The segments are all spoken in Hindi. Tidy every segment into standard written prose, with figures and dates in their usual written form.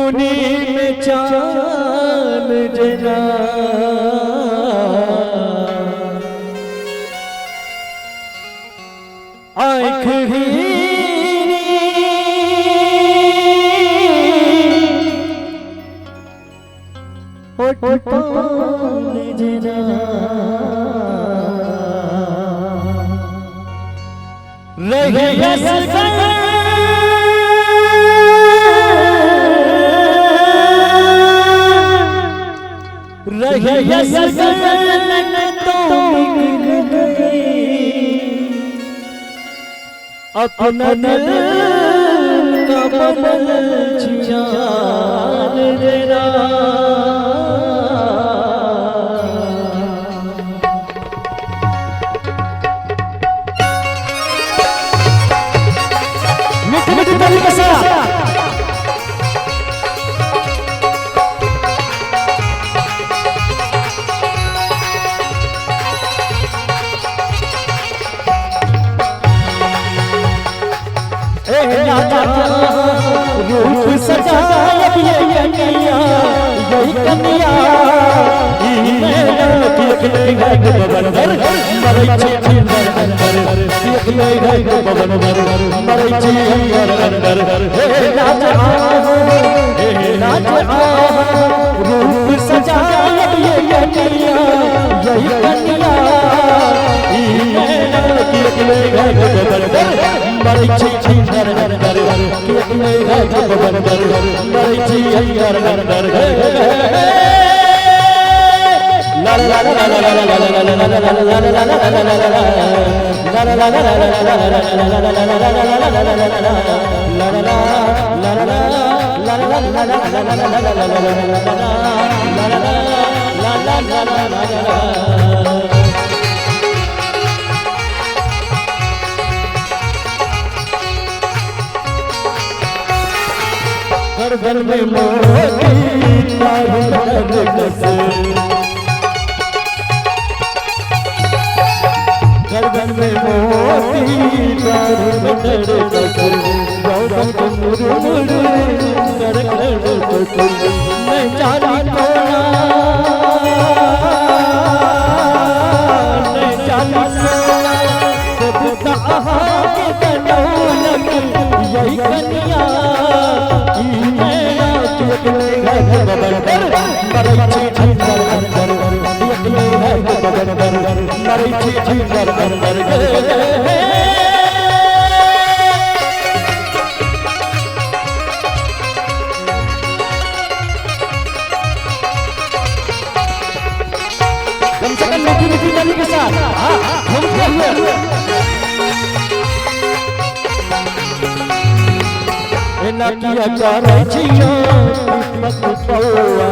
पुनीत में चांद जना आँख अपना दिल का बदल जान देना मिठी मिठी ताली के साथ रूप सजा ये कन्या यही कन्या बबनर मरै छी अंदर अंदर बबनर मरै छी अंदर अंदर हे नाच रूप सजा ये कन्या यही कन्या मरै छी अंदर अंदर मरै छी अंदर अंदर ला ला ला ला ला ला गर्दन में मोती गर्दन में मोती मैं जानी यही कन्या कम से कम मिठी मिठी ताली के साथ नकिया करे छियो मत पौआ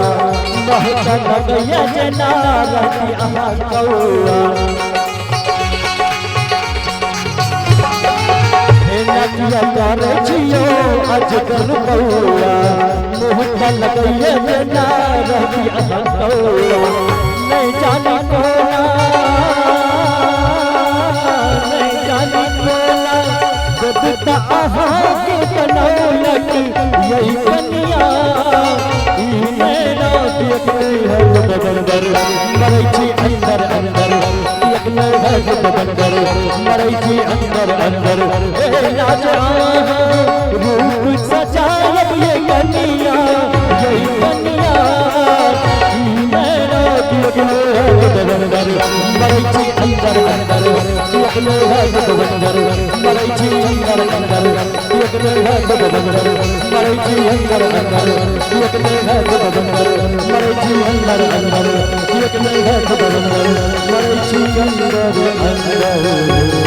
महका लगया जना रति आहा कौआ नकिया करे छियो अजगर पौआ महका लगया जना रति आहा कौआ नहीं जानी कोना नहीं जानी कोना बता आहा के कनौलक यही कन्या मेरा देखते है बबनर मरै छी अंदर अंदर देखले है बबनर मरै छी अंदर अंदर ए राजा रूप सजा ये कन्या यही कन्या मेरा देखले है बबनर मरै छी अंदर अंदर देखले है बबनर मरै छी अंदर अंदर देखले है बबनर मरै छी अंदर अंदर देखले है बबनर मरै छी अंदर अंदर देखले है बबनर मरै छी अंदर अंदर